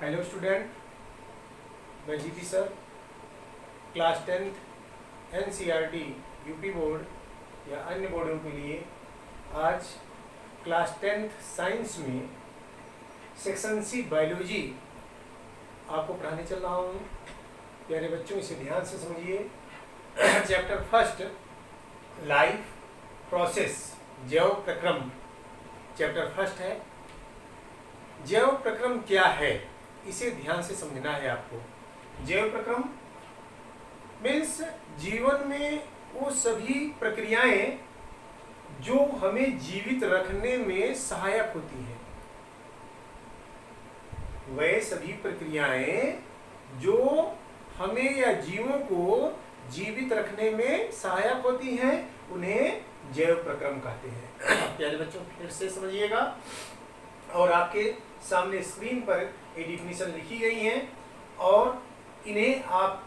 Hello student, मैं GP sir class 10th NCERT UP board या अन्य बोर्डों के लिए आज क्लास 10th साइंस में सेक्शन सी बायोलॉजी आपको पढ़ाने चल रहा हूँ। प्यारे बच्चों, इसे ध्यान से समझिए। चैप्टर फर्स्ट लाइफ प्रोसेस जैव प्रक्रम चैप्टर फर्स्ट है। जैव प्रक्रम क्या है, इसे ध्यान से समझना है आपको। जैव प्रक्रम मीन्स जीवन में वो सभी प्रक्रियाएं जो हमें जीवित रखने में सहायक होती हैं। वह सभी प्रक्रियाएं जो हमें या जीवों को जीवित रखने में सहायक होती हैं, उन्हें जैव प्रक्रम कहते हैं। प्यारे बच्चों, फिर से समझिएगा। और आपके सामने स्क्रीन पर ये डिफिनीशन लिखी गई हैं और इन्हें आप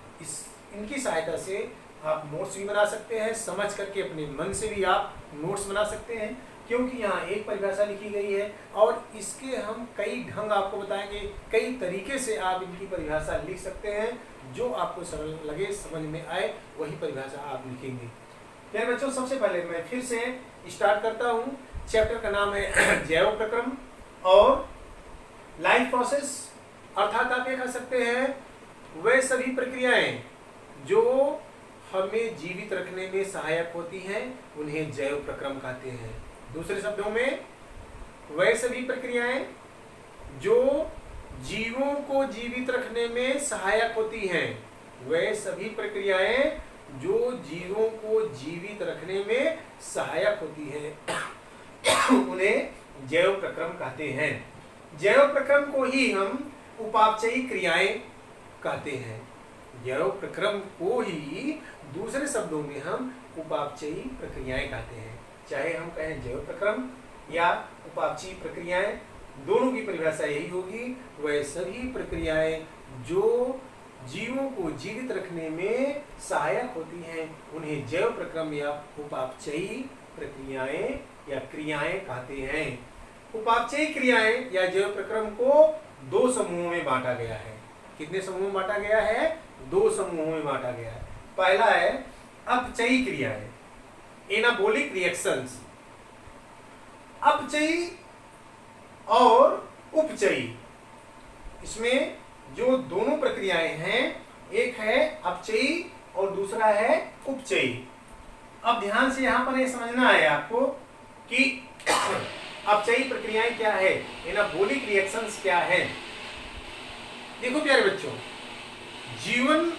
इनकी सहायता से आप नोट्स भी बना सकते हैं। समझ करके अपने मन से भी आप नोट्स बना सकते हैं, क्योंकि यहाँ एक परिभाषा लिखी गई है और इसके हम कई ढंग आपको बताएंगे। कई तरीके से आप इनकी परिभाषा लिख सकते हैं। जो आपको सरल लगे, समझ में आए, वही परिभाषा आप लिखेंगे। प्यारे बच्चों, सबसे पहले मैं फिर से स्टार्ट करता हूँ। चैप्टर का नाम है जैव प्रक्रम और लाइफ प्रोसेस, अर्थात आप ये कह सकते हैं वे सभी प्रक्रियाएं जो हमें जीवित रखने में सहायक होती हैं, उन्हें जैव प्रक्रम कहते हैं। दूसरे शब्दों में, वे सभी प्रक्रियाएं जो जीवों को जीवित रखने में सहायक होती हैं, वे सभी प्रक्रियाएं जो जीवों को जीवित रखने में सहायक होती हैं, उन्हें जैव प्रक्रम कहते हैं। जैव प्रक्रम को ही हम उपापचयी क्रियाएं कहते हैं। जैव प्रक्रम को ही दूसरे शब्दों में हम उपापचयी प्रक्रियाएं कहते हैं। चाहे हम कहें जैव प्रक्रम या उपापचयी प्रक्रियाएं, दोनों की परिभाषा यही होगी। वह सभी प्रक्रियाएं जो जीवों को जीवित रखने में सहायक होती हैं, उन्हें जैव प्रक्रम या उपापचयी प्रक्रियाएं या क्रियाएं कहते हैं। उपापचयी क्रियाएं या जैव प्रक्रम को दो समूहों में बांटा गया है। कितने समूहों में बांटा गया है? दो समूहों में बांटा गया है। पहला है अपचयी क्रियाएं, एनाबॉलिक रिएक्शंस। अपचयी और उपचयी, इसमें जो दोनों प्रक्रियाएं हैं, एक है अपचयी और दूसरा है उपचयी। अब ध्यान से यहां पर यह समझना है आपको कि अपचयी प्रक्रियाएं क्या है, एनाबॉलिक रिएक्शंस क्या है। देखो प्यारे बच्चों, जीवन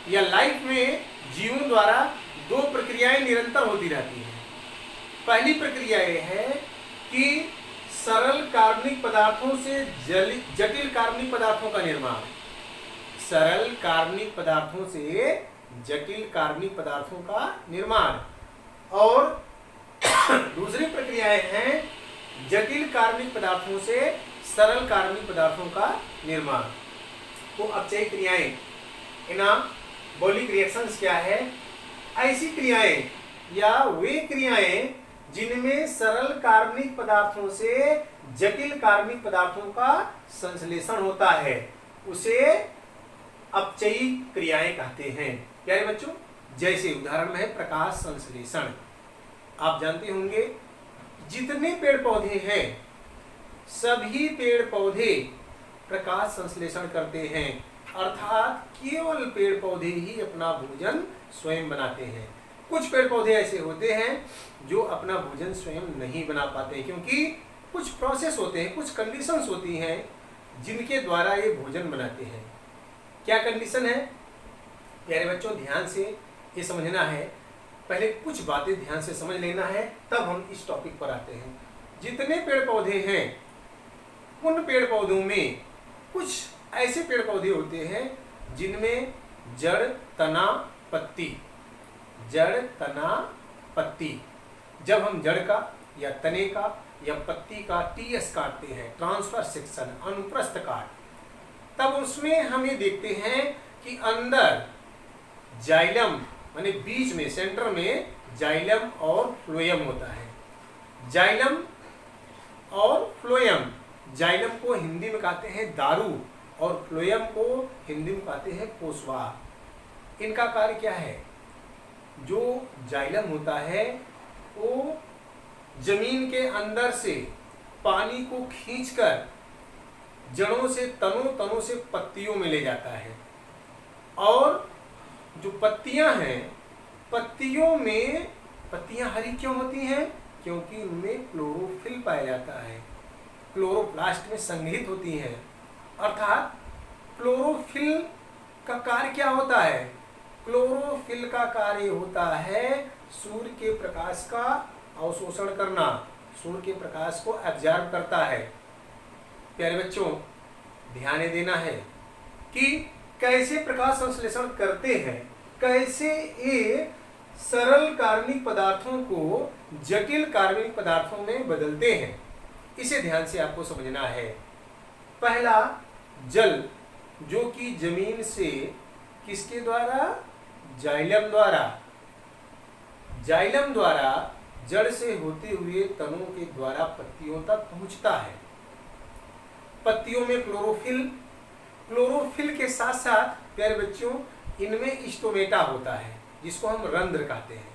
या लाइफ में जीवन द्वारा दो प्रक्रियाएं निरंतर होती रहती हैं। पहली प्रक्रिया यह है कि सरल कार्बनिक पदार्थों से जटिल कार्बनिक पदार्थों का निर्माण। सरल कार्बनिक पदार्थों से जटिल कार्बनिक पदार्थों का निर्माण। और दूसरी प्रक्रियाएं हैं जटिल कार्बनिक पदार्थों से सरल कार्बनिक पदार्थों का निर्माण। तो अपचयी क्रियाएं, एनाबॉलिक रिएक्शंस क्या है? ऐसी क्रियाएं या वे क्रियाएं जिनमें सरल कार्बनिक पदार्थों से जटिल कार्बनिक पदार्थों का संश्लेषण होता है, उसे अपचयी क्रियाएं कहते हैं। प्यारे बच्चों, जैसे उदाहरण में है प्रकाश संश्लेषण। आप जानते होंगे जितने पेड़ पौधे हैं, सभी पेड़ पौधे प्रकाश संश्लेषण करते हैं, अर्थात केवल पेड़ पौधे ही अपना भोजन स्वयं बनाते हैं। कुछ पेड़ पौधे ऐसे होते हैं जो अपना भोजन स्वयं नहीं बना पाते, क्योंकि कुछ प्रोसेस होते हैं, कुछ कंडीशंस होती हैं जिनके द्वारा ये भोजन बनाते हैं। क्या कंडीशन है? प्यारे बच्चों, ध्यान से ये समझना है। पहले कुछ बातें ध्यान से समझ लेना है, तब हम इस टॉपिक पर आते हैं। जितने पेड़ पौधे हैं, उन पेड़ पौधों में कुछ ऐसे पेड़ पौधे होते हैं जिनमें जड़, तना, पत्ती, जड़, तना, पत्ती। जब हम जड़ का या तने का या पत्ती का टीएस काटते हैं, ट्रांसफर सेक्शन, अनुप्रस्थ काट, तब उसमें हम ये देखते हैं कि अंदर जाइलम, माने बीच में, सेंटर में जाइलम और फ्लोएम होता है। जाइलम और फ्लोएम, जाइलम को हिंदी में कहते हैं दारू और फ्लोएम को हिंदी में कहते हैं कोशवाह। इनका कार्य क्या है? जो जाइलम होता है वो जमीन के अंदर से पानी को खींचकर जड़ों से तनों, तनों से पत्तियों में ले जाता है। और जो पत्तियां हैं, पत्तियों में, पत्तियां हरी क्यों होती हैं? क्योंकि उनमें क्लोरोफिल पाया जाता है, क्लोरोप्लास्ट में संग्रहित होती हैं। अर्थात क्लोरोफिल का कार्य क्या होता है? क्लोरोफिल का कार्य होता है सूर्य के प्रकाश का अवशोषण करना, सूर्य के प्रकाश को एब्जॉर्ब करता है। प्यारे बच्चों, ध्यान देना है कि कैसे प्रकाश संश्लेषण करते हैं, कैसे ये सरल कार्बनिक पदार्थों को जटिल कार्बनिक पदार्थों में बदलते हैं, इसे ध्यान से आपको समझना है। पहला, जल, जो कि जमीन से किसके द्वारा? जाइलम द्वारा, जाइलम द्वारा जड़ से होते हुए तनों के द्वारा पत्तियों तक पहुंचता है। पत्तियों में क्लोरोफिल, क्लोरोफिल के साथ साथ प्यारे बच्चों इनमें स्टोमेटा होता है, जिसको हम रंध्र कहते हैं।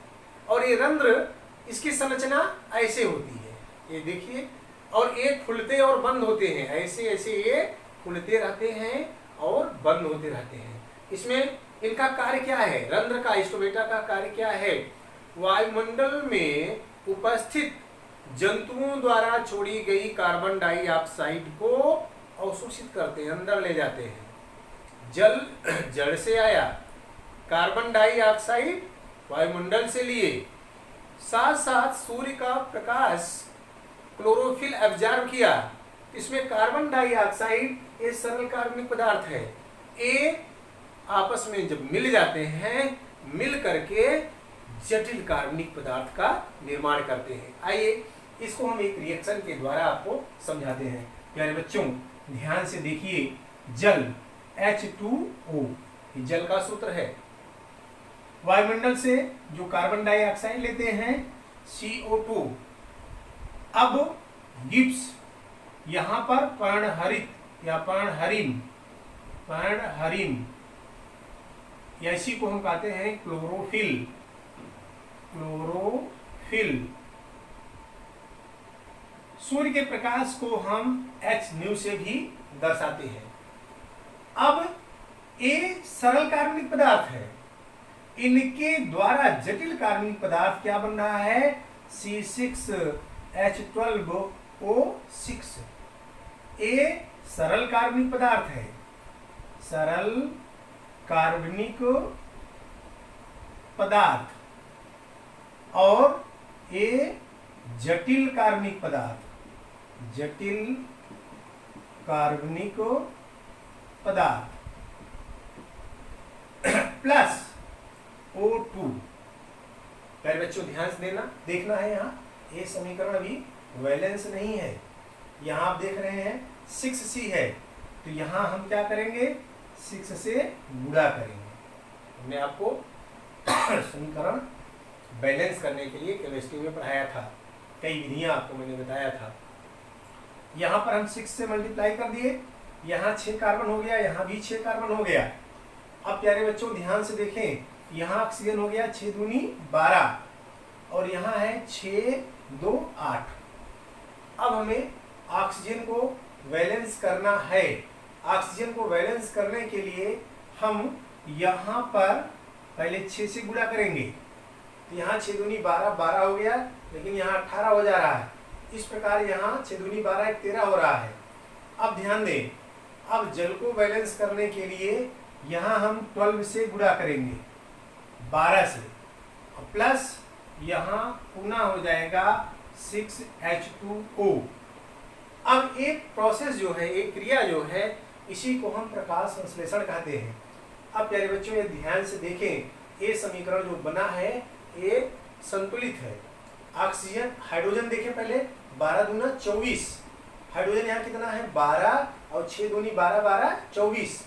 और ये रंध्र, इसकी संरचना ऐसे होती है, ये देखिए, और ये खुलते और बंद होते हैं, ऐसे ऐसे ये खुलते रहते हैं और बंद होते रहते हैं। इसमें इनका कार्य क्या है? रंध्र का, स्टोमेटा का कार्य क्या है? वायुमंडल में उपस्थित जंतुओं द्वारा छोड़ी गई कार्बन डाइऑक्साइड को अवशोषित करते हैं, अंदर ले जाते हैं। जल जड़ से आया, कार्बन डाइऑक्साइड वायुमंडल से लिए, साथ साथ सूर्य का प्रकाश क्लोरोफिल एब्जॉर्ब किया। इसमें कार्बन डाइऑक्साइड ये सरल कार्बनिक पदार्थ है, ये आपस में जब मिल जाते हैं, मिल करके जटिल कार्बनिक पदार्थ का निर्माण करते हैं। आइए इसको हम एक रिएक्शन के द्वारा आपको समझाते हैं। प्यारे बच्चों, ध्यान से देखिए, जल H2O, जल का सूत्र है। वायुमंडल से जो कार्बन डाइऑक्साइड लेते हैं CO2। अब गिब्स, यहां पर पर्णहरित या पर्णहरिम, पर्णहरिम, या इसी को हम कहते हैं क्लोरोफिल, क्लोरोफिल। सूर्य के प्रकाश को हम H से भी दर्शाते हैं। अब ये सरल कार्बनिक पदार्थ है, इनके द्वारा जटिल कार्बनिक पदार्थ क्या बन रहा है? C6H12O6। ये सरल कार्बनिक पदार्थ है, सरल कार्बनिक पदार्थ, और ये जटिल कार्बनिक पदार्थ, जटिल कार्बनिक पदार्थ प्लस O2। पहले बच्चों ध्यान से देखना है, यहाँ ये समीकरण अभी वैलेंस नहीं है। यहाँ आप देख रहे हैं 6C है, तो यहाँ हम क्या करेंगे? 6 से गुणा करेंगे। हमने आपको समीकरण बैलेंस करने के लिए केमिस्ट्री में पढ़ाया था, कई विधियां आपको मैंने बताया था। यहाँ पर हम 6 से मल्टीप्लाई कर दिए, यहाँ 6 कार्बन हो गया, यहाँ भी 6 कार्बन हो गया। अब प्यारे बच्चों ध्यान से देखें, यहाँ ऑक्सीजन हो गया 6 दूनी 12, और यहाँ है 6 2 8। अब हमें ऑक्सीजन को वैलेंस करना है। ऑक्सीजन को वैलेंस करने के लिए हम यहाँ पर पहले 6 से गुणा करेंगे, तो यहाँ 6 दूनी 12, 12 हो गया, लेकिन यहाँ 18 हो जा रहा है। इस प्रकार यहाँ 6 दूनी 12 13 हो रहा है। अब ध्यान दें, अब जल को बैलेंस करने के लिए यहाँ हम 12 से गुणा करेंगे, 12 से, प्लस यहाँ पुनः हो जाएगा 6H2O। अब एक प्रोसेस जो है, एक क्रिया जो है, इसी को हम प्रकाश संश्लेषण कहते हैं। अब प्यारे बच्चों ये ध्यान से देखें, ये समीकरण जो बना है ये संतुलित है। ऑक्सीजन, हाइड्रोजन देखें पहले, 12 दूना 24, हाइड्रोजन यहाँ कितना है 12, और 6 दूनी 12 12 24।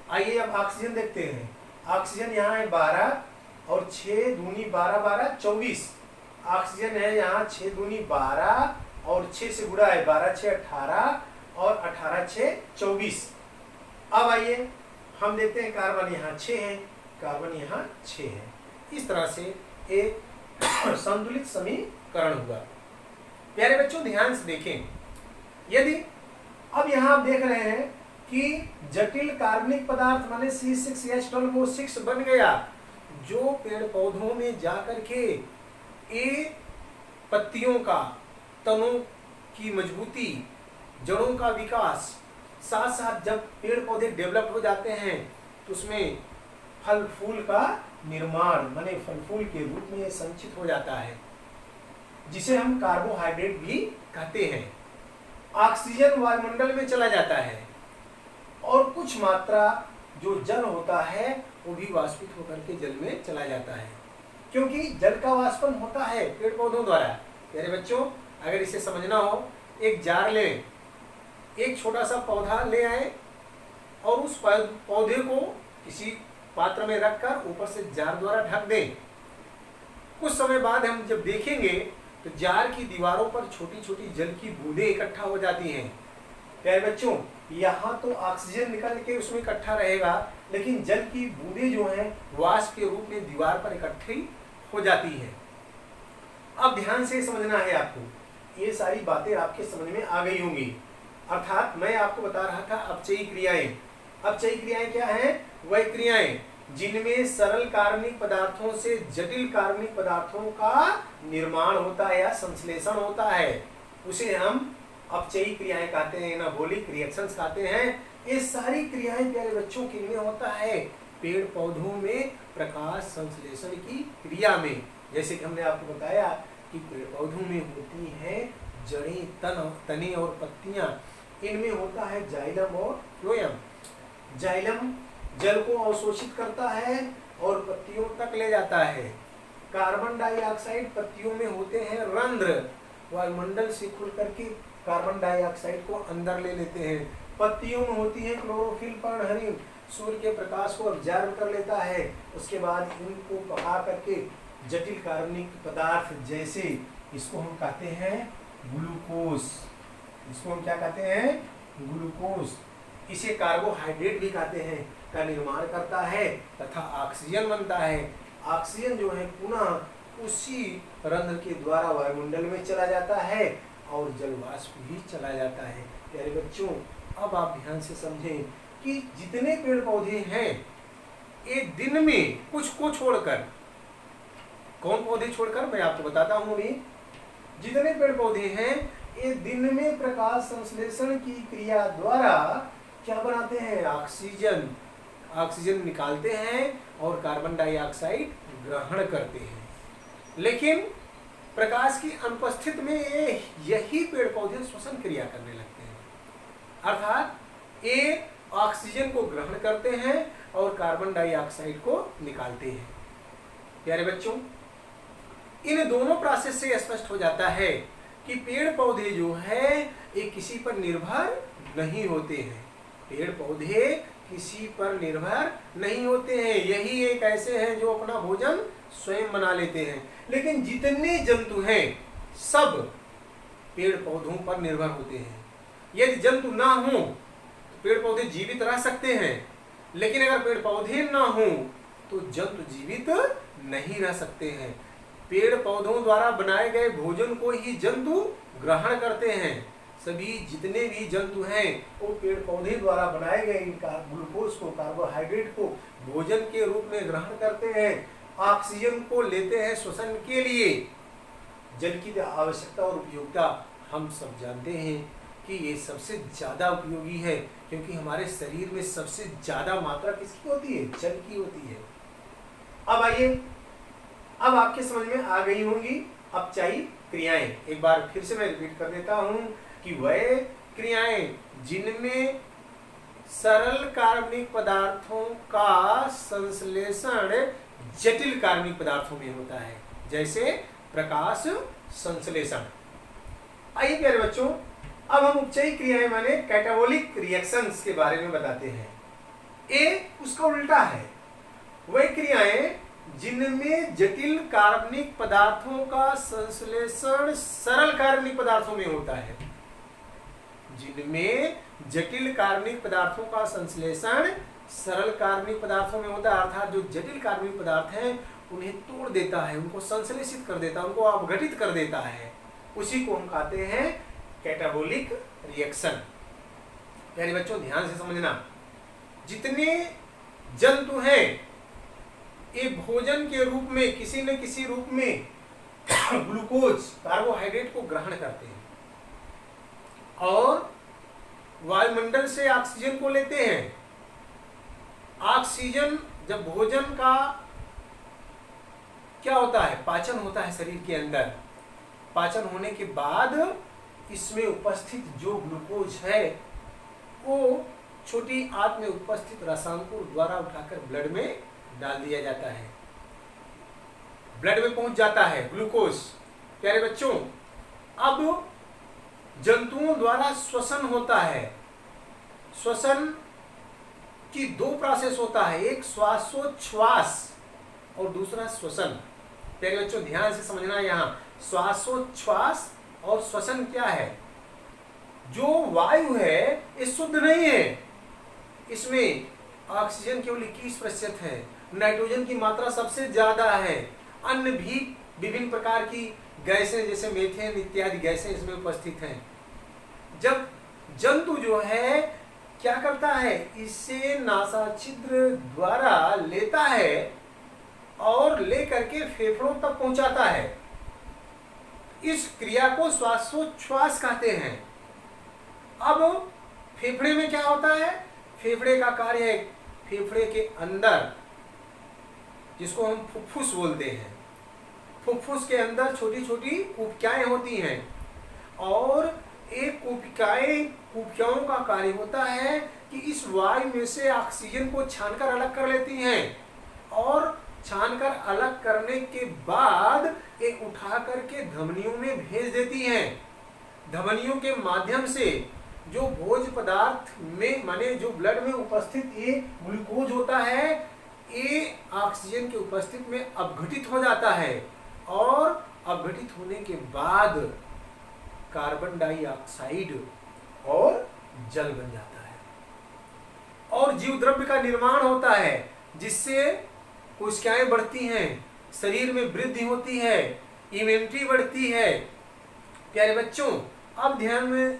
आइए अब ऑक्सीजन देखते हैं, ऑक्सीजन यहाँ है 12 और 6 दूनी 12 12 24। ऑक्सीजन है यहाँ 6 दूनी 12 और 6 से गुणा है, 12 6 18 और 18 6 24। अब आइए हम देखते हैं कार्बन यहाँ 6 है, कार्बन यहाँ 6 है। इस तरह से एक संतुलित समीकरण हुआ। प्यारे बच्चों ध्यान से देखें, यदि अब यहाँ आप देख रहे हैं कि जटिल कार्बनिक पदार्थ माने C6H12O6 बन गया, जो पेड़ पौधों में जाकर के ये पत्तियों का, तनों की मजबूती, जड़ों का विकास, साथ साथ जब पेड़ पौधे डेवलप हो जाते हैं तो उसमें फल फूल का निर्माण माने फल फूल के रूप में संचित हो जाता है, जिसे हम कार्बोहाइड्रेट भी कहते हैं। ऑक्सीजन वायुमंडल में चला जाता है और कुछ मात्रा जो जल होता है वो भी वाष्पित होकर के जल में चला जाता है, क्योंकि जल का वाष्पन होता है पेड़ पौधों द्वारा। प्यारे बच्चों अगर इसे समझना हो, एक जार लें, एक छोटा सा पौधा ले आए और उस पौधे को किसी पात्र में रखकर ऊपर से जार द्वारा ढक दें। कुछ समय बाद हम जब देखेंगे तो जार की दीवारों पर छोटी छोटी जल की बूंदें इकट्ठा हो जाती हैं। प्यारे बच्चों यहाँ तो ऑक्सीजन निकल के उसमें इकट्ठा रहेगा, लेकिन जल की बूंदें जो हैं वाष्प के रूप में दीवार पर इकट्ठी हो जाती हैं। अब ध्यान से समझना है आपको, ये सारी बातें आपके समझ में आ गई होंगी। अर्थात मैं आपको बता रहा था अपचयी क्रियाएं। अपचयी क्रियाएं क्या हैं? वह क्रियाएं जिनमें सरल कार्बनिक पदार्थों से जटिल कार्बनिक पदार्थों का निर्माण होता है या संश्लेषण होता है, उसे हम अपचयी क्रियाएं कहते हैं, एनाबॉलिक रिएक्शंस कहते हैं। ये सारी क्रियाएं प्यारे बच्चों किनमें होता है? पेड़ पौधों में प्रकाश संश्लेषण की क्रिया में। जैसे कि हमने आपको बताया कि पेड़ पौधों में होती हैं जड़ें, तने और पत्तियां। इनमें होता है जाइलम और फ्लोएम। जाइलम जल को अवशोषित करता है और पत्तियों तक ले जाता है। कार्बन डाइऑक्साइड पत्तियों में होते हैं रंध्र, वायुमंडल से खुल करके कार्बन डाइऑक्साइड को अंदर ले लेते हैं। पत्तियों में होती है क्लोरोफिल, पर्णहरित, सूर्य के प्रकाश को ऑब्जर्व कर लेता है। उसके बाद इनको पका करके जटिल कार्बनिक पदार्थ जैसे इसको हम कहते हैं ग्लूकोज, इसको हम क्या कहते हैं? ग्लूकोज। इसे कार्बोहाइड्रेट भी कहते हैं, का निर्माण करता है तथा ऑक्सीजन बनता है। ऑक्सीजन जो है पुनः उसी रंध्र के द्वारा वायुमंडल में चला जाता है और जल वाष्प भी चला जाता है। प्यारे बच्चों अब आप ध्यान से समझें कि जितने पेड़ पौधे हैं एक दिन में कुछ को छोड़कर, कौन पौधे छोड़कर मैं आपको बताता हूं अभी। जितने पेड़ पौधे हैं ये दिन में प्रकाश संश्लेषण की क्रिया द्वारा क्या बनाते हैं? ऑक्सीजन। ऑक्सीजन निकालते हैं और कार्बन डाइऑक्साइड ग्रहण करते हैं। लेकिन प्रकाश की अनुपस्थिति में यही पेड़ पौधे श्वसन क्रिया करने लगते हैं, अर्थात ये ऑक्सीजन को ग्रहण करते हैं और कार्बन डाइऑक्साइड को निकालते हैं। प्यारे बच्चों इन दोनों प्रोसेस से स्पष्ट हो जाता है कि पेड़ पौधे जो है ये किसी पर निर्भर नहीं होते हैं। पेड़ पौधे किसी पर निर्भर नहीं होते हैं, यही एक ऐसे हैं जो अपना भोजन स्वयं बना लेते हैं। लेकिन जितने जंतु हैं सब पेड़ पौधों पर निर्भर होते हैं। यदि जंतु ना हो तो पेड़ पौधे जीवित रह सकते हैं, लेकिन अगर पेड़ पौधे ना हो तो जंतु जीवित नहीं रह सकते हैं। पेड़ पौधों द्वारा बनाए गए भोजन को ही जंतु ग्रहण करते हैं। सभी जितने भी जंतु हैं वो पेड़ पौधे द्वारा बनाए गए ग्लूकोज को, कार्बोहाइड्रेट को भोजन के रूप में ग्रहण करते हैं। ऑक्सीजन को लेते हैं श्वसन के लिए। जल की आवश्यकता और उपयोगिता हम सब जानते हैं कि ये सबसे ज़्यादा उपयोगी है, क्योंकि हमारे शरीर में सबसे ज़्यादा मात्रा किसकी होती है? जल की होती है। अब आइए, अब आपके समझ में आ गई होंगी अपचयी क्रियाएं। एक बार फिर से मैं रिपीट कर देता हूं कि वह क्रियाएं जिनमें सरल कार्बनिक पदार्थों का संश्लेषण जटिल कार्बनिक पदार्थों में होता है, जैसे प्रकाश संश्लेषण। आइए प्यारे बच्चों अब हम उपचयी क्रियाएं माने कैटाबोलिक रिएक्शंस के बारे में बताते हैं। ए उसका उल्टा है, वह क्रियाएं जिनमें जटिल कार्बनिक पदार्थों का संश्लेषण सरल कार्बनिक पदार्थों में होता है। जिनमें जटिल कार्बनिक पदार्थों का संश्लेषण सरल कार्बनिक पदार्थों में होता है, अर्थात जो जटिल कार्बनिक पदार्थ हैं उन्हें तोड़ देता है, उनको संश्लेषित कर देता है, उनको अपघटित कर देता है, उसी को हम कहते हैं कैटाबोलिक रिएक्शन। प्यारे बच्चों ध्यान से समझना, जितने जंतु हैं ये भोजन के रूप में किसी न किसी रूप में ग्लूकोज कार्बोहाइड्रेट को ग्रहण करते हैं और वायुमंडल से ऑक्सीजन को लेते हैं। ऑक्सीजन जब भोजन का क्या होता है, पाचन होता है शरीर के अंदर, पाचन होने के बाद इसमें उपस्थित जो ग्लूकोज है वो छोटी आंत में उपस्थित रसायनों द्वारा उठाकर ब्लड में डाल दिया जाता है, ब्लड में पहुंच जाता है ग्लूकोज। प्यारे बच्चों, अब जंतुओं द्वारा श्वसन होता है। श्वसन की दो प्रोसेस होता है, एक श्वासोच्छ्वास और दूसरा श्वसन। प्यारे बच्चों ध्यान से समझना, यहाँ श्वासोच्छ्वास और श्वसन क्या है। जो वायु है ये शुद्ध नहीं है, इसमें ऑक्सीजन केवल 21% है, नाइट्रोजन की मात्रा सबसे ज्यादा है, अन्य भी विभिन्न प्रकार की गैसें जैसे मीथेन इत्यादि गैसें इसमें उपस्थित हैं। जब जंतु जो है क्या करता है, इसे नासाछिद्र द्वारा लेता है और लेकर के फेफड़ों तक पहुंचाता है, इस क्रिया को श्वासोच्छ्वास कहते हैं। अब फेफड़े में क्या होता है, फेफड़े का कार्य है, फेफड़े के अंदर जिसको हम फुफ्फुस बोलते हैं, फुफ्फुस के अंदर छोटी छोटी कुपिकाएं होती हैं और एक कुपिकाओं का कार्य होता है कि इस वायु में से ऑक्सीजन को छानकर अलग कर लेती हैं और छानकर अलग करने के बाद ये उठा करके धमनियों में भेज देती हैं। धमनियों के माध्यम से जो भोज्य पदार्थ में माने जो ब्लड में उपस्थित ये ग्लूकोज होता है, ये ऑक्सीजन के उपस्थिति में अपघटित हो जाता है और अपघटित होने के बाद कार्बन डाइऑक्साइड और जल बन जाता है और जीव द्रव्य का निर्माण होता है, जिससे कोशिकाएं बढ़ती हैं, शरीर में वृद्धि होती है, इम्यूनिटी बढ़ती है। प्यारे बच्चों, अब ध्यान में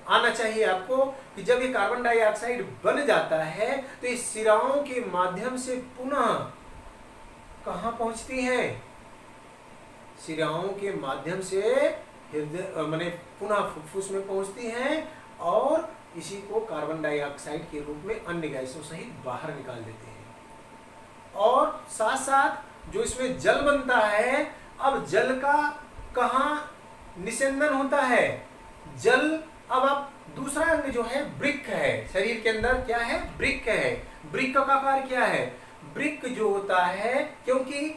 आना चाहिए आपको कि जब ये कार्बन डाइऑक्साइड बन जाता है तो इस शिराओं के माध्यम से पुनः कहाँ पहुंचती हैं, शिराओं के माध्यम से हृदय माने पुनः फुफ्फुस में पहुंचती हैं और इसी को कार्बन डाइऑक्साइड के रूप में अन्य गैसों सहित बाहर निकाल देते हैं। और साथ साथ जो इसमें जल बनता है, अब जल का कहाँ निस्यंदन होता है, जल अब आप दूसरा अंग जो है वृक्क है, शरीर के अंदर क्या है, वृक्क है। वृक्क का कार्य क्या है, वृक्क जो होता है, क्योंकि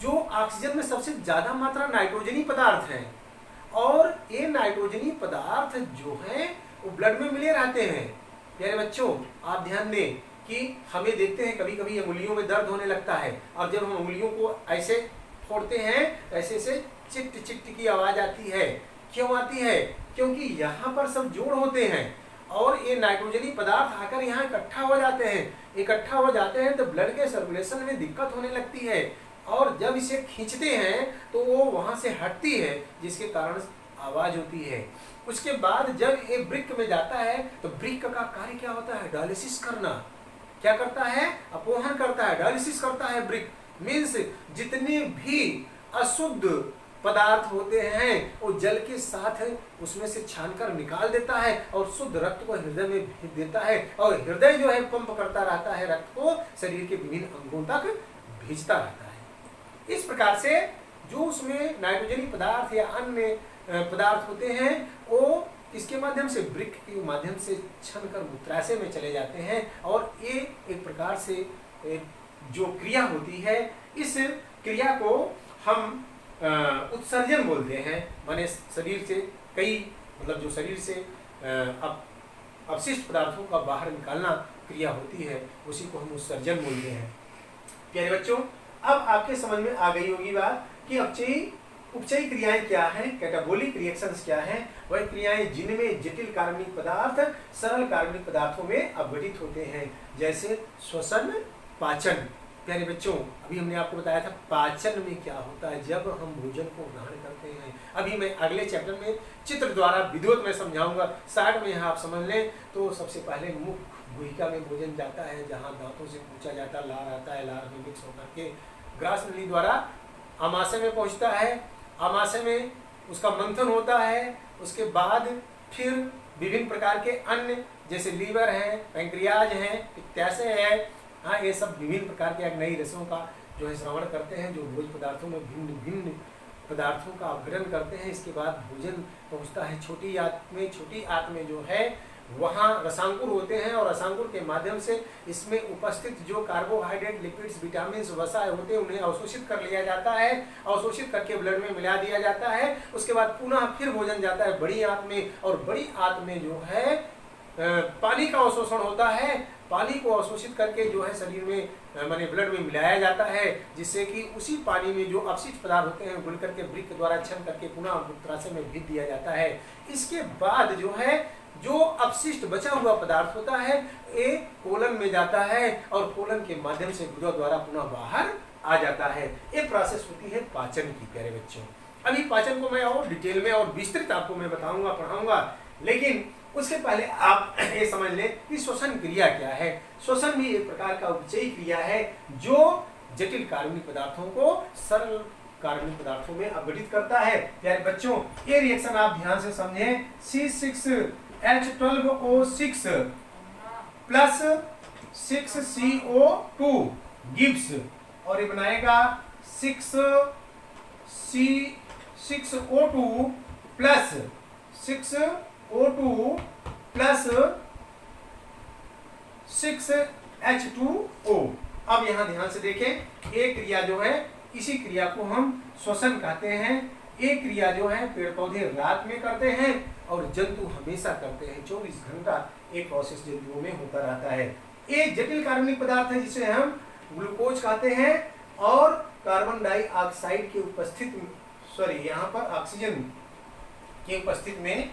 जो ऑक्सीजन में सबसे ज्यादा मात्रा नाइट्रोजनी पदार्थ है और ये नाइट्रोजनी पदार्थ जो है वो ब्लड में मिले रहते हैं। प्यारे बच्चों, आप ध्यान दें कि हमें देखते हैं कभी कभी अंगुलियों में दर्द होने लगता है और जब हम अंगुलियों को ऐसे फोड़ते हैं ऐसे से चिट चिट की आवाज आती है। क्यों आती है, क्योंकि यहाँ पर सब जोड़ होते हैं और ये नाइट्रोजनी पदार्थ आकर यहाँ इकट्ठा हो जाते हैं तो ब्लड के सर्कुलेशन में दिक्कत होने लगती है और जब इसे खींचते हैं तो वो वहां से हटती है, जिसके कारण आवाज होती है। उसके बाद जब ये वृक्क में जाता है तो वृक्क का कार्य क्या होता है, डायलिसिस करना। क्या करता है, अपोहन करता है, डायलिसिस करता है। वृक्क मीन्स जितने भी अशुद्ध पदार्थ होते हैं वो जल के साथ उसमें से छानकर निकाल देता है और शुद्ध रक्त को हृदय में भेज देता है और हृदय जो है पंप करता रहता है, रक्त को शरीर के विभिन्न अंगों तक भेजता रहता है। इस प्रकार से जो उसमें नाइट्रोजनी पदार्थ या अन्य पदार्थ होते हैं वो इसके माध्यम से वृक्क के माध्यम से छनकर मूत्राशय में चले जाते हैं और ये एक प्रकार से जो क्रिया होती है, इस क्रिया को हम उत्सर्जन बोलते हैं। माने शरीर से कई मतलब जो शरीर से अपशिष्ट पदार्थों का बाहर निकालना क्रिया होती है, उसी को हम उत्सर्जन बोलते हैं। प्यारे बच्चों, अब आपके समझ में आ गई होगी बात कि अपचयी उपचयी क्रियाएं क्या हैं, कैटाबोलिक रिएक्शंस क्या हैं, वह क्रियाएं जिनमें जटिल कार्बनिक पदार्थ सरल कार्बनिक पदार्थों में अपघटित होते हैं, जैसे श्वसन, पाचन। प्यारे बच्चों, अभी हमने आपको बताया था पाचन में क्या होता है जब हम भोजन को ग्रहण करते हैं। अभी मैं अगले चैप्टर में चित्र द्वारा विधिवत में समझाऊंगा, शार्ट में यहाँ आप समझ लें तो सबसे पहले मुख गुहिका में भोजन जाता है, जहाँ दांतों से पूछा जाता है, लार आता है, लार में मिक्स होकर के ग्रास नली द्वारा आमाशय में पहुँचता है, आमाशय में उसका मंथन होता है, उसके बाद फिर विभिन्न प्रकार के अन्य जैसे लीवर है, पैंक्रियाज है, पित्ताशय है, हाँ ये सब विभिन्न प्रकार के अग्नेयी रसों का जो है श्रवण करते हैं, जो भोज्य पदार्थों में भिन्न भिन्न पदार्थों का अपग्रहण करते हैं। इसके बाद भोजन पहुंचता है छोटी आंत में। छोटी आंत में जो है वहाँ रसांकुर होते हैं और रसांकुर के माध्यम से इसमें उपस्थित जो कार्बोहाइड्रेट, लिपिड्स, विटामिन, वसा होते हैं उन्हें अवशोषित कर लिया जाता है, अवशोषित करके ब्लड में मिला दिया जाता है। उसके बाद पुनः फिर भोजन जाता है बड़ी आंत में, और बड़ी आंत में जो है पानी का अवशोषण होता है। पानी को अवशोषित करके जो है शरीर में माने ब्लड में मिलाया जाता है, जिससे कि उसी पानी में जो अपशिष्ट पदार्थ होते हैं घुल करके वृक्क द्वारा छन करके पुनः मूत्राशय में भेज दिया जाता है। इसके बाद जो है जो अपशिष्ट बचा हुआ पदार्थ होता है ये कोलन में जाता है और कोलन के माध्यम से गुदा द्वारा पुनः बाहर आ जाता है। ये प्रोसेस होती है पाचन की। प्यारे बच्चों, अभी पाचन को मैं और डिटेल में और विस्तृत आपको मैं बताऊंगा, पढ़ाऊंगा, लेकिन उससे पहले आप ये समझ लें कि श्वसन क्रिया क्या है। श्वसन भी एक प्रकार का उपचयी क्रिया है जो जटिल कार्बनिक पदार्थों को सरल कार्बनिक पदार्थों में अपघटित करता है। प्यारे बच्चों, ये रिएक्शन आप ध्यान से समझें। C6H12O6 प्लस 6CO2 गिव्स, और ये बनाएगा 6O2 plus 6O2 plus 6H2O। अब यहाँ ध्यान से देखें, एक क्रिया जो है इसी क्रिया को हम श्वसन कहते हैं। एक क्रिया जो है पेड़ पौधे रात में करते हैं और जंतु हमेशा करते हैं। 24 घंटा एक प्रोसेस जंतुओं में होता रहता है। एक जटिल कार्बनिक पदार्थ है जिसे हम ग्लूकोज कहते हैं, और कार्बन डाइऑक्साइड की उपस्थिति यहाँ पर ऑक्सीजन की उपस्थिति में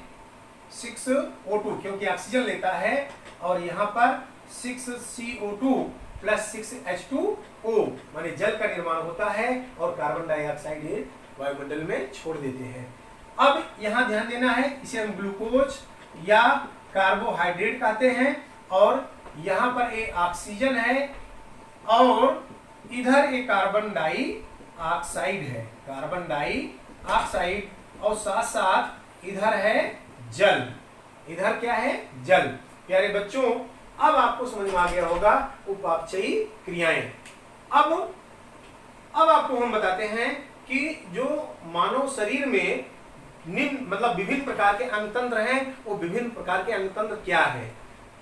6O2, क्योंकि ऑक्सीजन लेता है, और यहाँ पर 6CO2 प्लस 6H2O माने जल का निर्माण होता है और कार्बन डाइऑक्साइड वायुमंडल में छोड़ देते हैं। अब यहाँ ध्यान देना है, इसे हम ग्लूकोज या कार्बोहाइड्रेट कहते हैं, और यहाँ पर एक ऑक्सीजन है और इधर एक कार्बन डाइऑक्साइड है, कार्बन डाइऑक्साइड, और साथ साथ इधर है जल। इधर क्या है? जल। प्यारे बच्चों, अब आपको समझ में आ गया होगा उपापचयी क्रियाएं। अब आपको हम बताते हैं कि जो मानव शरीर में निम्न मतलब विभिन्न प्रकार के अंगतंत्र हैं, वो विभिन्न प्रकार के अंगतंत्र क्या है।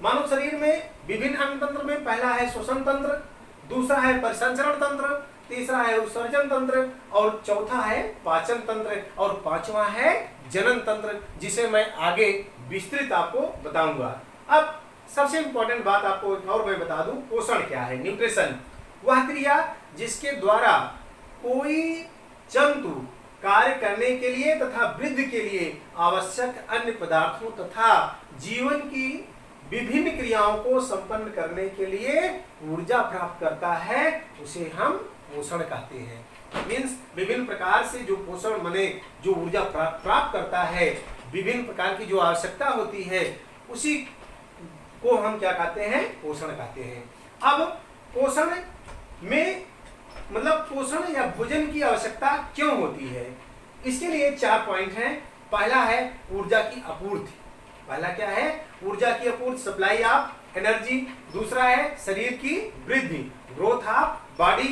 मानव शरीर में विभिन्न अंगतंत्र में पहला है श्वसन तंत्र, दूसरा है परिसंचरण तंत्र, तीसरा है उत्सर्जन तंत्र, और चौथा है पाचन तंत्र, और पांचवा है जनन तंत्र, जिसे मैं आगे विस्तृत आपको बताऊंगा। अब सबसे इंपॉर्टेंट बात आपको एक और मैं बता दूं, पोषण क्या है। न्यूट्रिशन वह क्रिया जिसके द्वारा कोई जंतु कार्य करने के लिए तथा वृद्धि के लिए आवश्यक अन्य पदार्थों तथा जीवन की विभिन्न क्रियाओं को संपन्न करने के लिए ऊर्जा प्राप्त करता है, उसे हम पोषण कहते हैं। मीन्स विभिन्न प्रकार से जो पोषण माने जो ऊर्जा प्राप्त करता है, विभिन्न प्रकार की जो आवश्यकता होती है, उसी को हम क्या कहते हैं? पोषण कहते हैं। अब पोषण में मतलब पोषण या भोजन की आवश्यकता क्यों होती है, इसके लिए 4 पॉइंट हैं। पहला है ऊर्जा की आपूर्ति। पहला क्या है? ऊर्जा की आपूर्ति, सप्लाई ऑफ एनर्जी। दूसरा है शरीर की वृद्धि, ग्रोथ ऑफ बॉडी।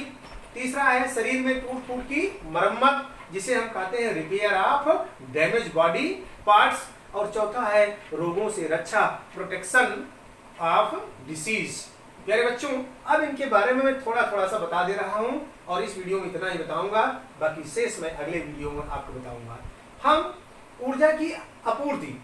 तीसरा है शरीर में टूट फूट की मरम्मत, जिसे हम कहते हैं repair of damage body parts. और चौथा है रोगों से रक्षा, प्रोटेक्शन ऑफ डिसीज। प्यारे बच्चों, अब इनके बारे में मैं थोड़ा सा बता दे रहा हूं, और इस वीडियो में इतना ही बताऊंगा, बाकी शेष मैं अगले वीडियो में आपको बताऊंगा। हम ऊर्जा की आपूर्ति,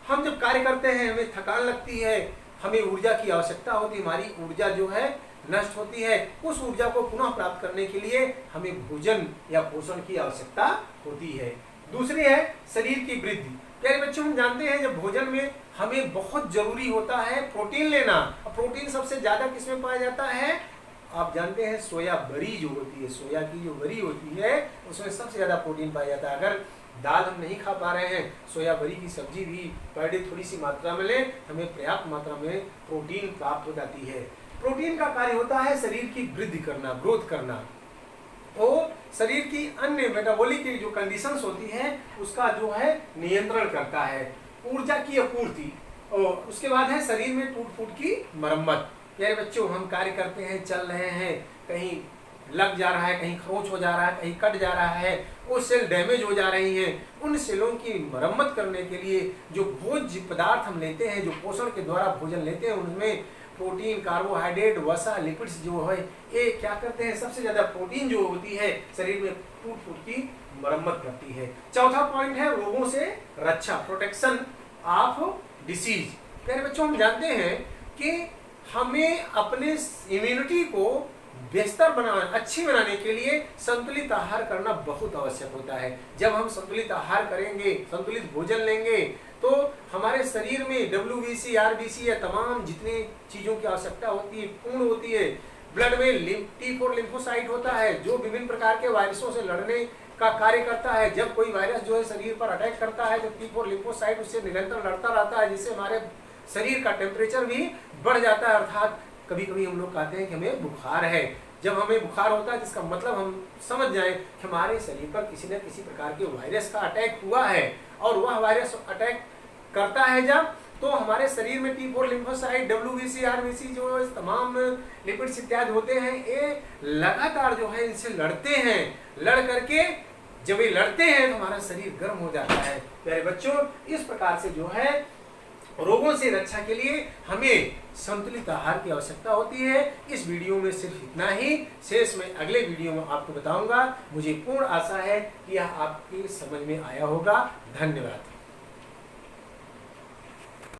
हम जब कार्य करते हैं हमें थकान लगती है, हमें ऊर्जा की आवश्यकता होती है, हमारी ऊर्जा जो है नष्ट होती है, उस ऊर्जा को पुनः प्राप्त करने के लिए हमें भोजन या पोषण की आवश्यकता होती है। दूसरी है शरीर की वृद्धि। प्यारे बच्चों, हम जानते हैं जब भोजन में हमें बहुत जरूरी होता है प्रोटीन लेना। प्रोटीन सबसे ज्यादा किसमें पाया जाता है? आप जानते हैं सोया बरी जो होती है, सोया की जो बरी होती है उसमें सबसे ज्यादा प्रोटीन पाया जाता है। अगर दाल हम नहीं खा पा रहे हैं, सोया बरी की सब्जी भी पर डे थोड़ी सी मात्रा में लें, हमें पर्याप्त मात्रा में प्रोटीन प्राप्त हो जाती है। प्रोटीन का कार्य होता है शरीर की वृद्धि करना, ग्रोथ करना। तो शरीर की अन्य मेटाबॉलिक जो कंडीशंस होती है उसका जो है नियंत्रण करता है। ऊर्जा की आपूर्ति, और उसके बाद है शरीर में टूट फूट की मरम्मत। यार बच्चों, हम कार्य करते हैं, चल रहे हैं, कहीं लग जा रहा है, कहीं खरोच हो जा रहा है, कहीं कट जा रहा है, वो सेल डैमेज हो जा रही हैं, उन सेलों की मरम्मत करने के लिए जो भोज्य पदार्थ हम लेते हैं, जो पोषण के द्वारा भोजन लेते हैं, उनमें प्रोटीन, कार्बोहाइड्रेट, वसा, लिपिड्स जो है ये क्या करते हैं? सबसे ज्यादा प्रोटीन जो होती है शरीर में टूट फूट की मरम्मत करती है। चौथा पॉइंट है रोगों से रक्षा, प्रोटेक्शन ऑफ डिसीज। प्यारे बच्चों, हम जानते हैं कि हमें अपने इम्यूनिटी को बेहतर बनाना, अच्छी बनाने के लिए संतुलित आहार करना बहुत आवश्यक होता है। जब हम संतुलित आहार करेंगे, संतुलित भोजन लेंगे, तो हमारे शरीर में WBC, RBC या तमाम जितनी चीजों की आवश्यकता होती है पूर्ण होती है। ब्लड में T4 लिम्फोसाइट होता है जो विभिन्न प्रकार के वायरसों से लड़ने का कार्य करता है। जब कोई वायरस जो है शरीर पर अटैक करता है तो T4 लिम्फोसाइट उससे निरंतर लड़ता रहता है, जिससे हमारे शरीर का टेम्परेचर भी बढ़ जाता है। अर्थात कभी कभी हम लोग कहते हैं कि हमें बुखार है। जब हमें बुखार होता है जिसका मतलब हम समझ जाएं कि हमारे शरीर पर किसी न किसी प्रकार के वायरस का अटैक हुआ है, और वह वायरस अटैक करता है जब, तो हमारे शरीर में T4 लिम्फोसाइट, WBC, RBC जो तमाम लिपिड्स इत्यादि होते हैं, ये लगातार जो है इनसे लड़ते हैं। लड़ करके जब ये लड़ते हैं तो हमारा शरीर गर्म हो जाता है। प्यारे बच्चों, इस प्रकार से जो है रोगों से रक्षा के लिए हमें संतुलित आहार की आवश्यकता होती है। इस वीडियो में सिर्फ इतना ही, शेष में अगले वीडियो में आपको बताऊंगा। मुझे पूर्ण आशा है कि यह आपकी समझ में आया होगा। धन्यवाद।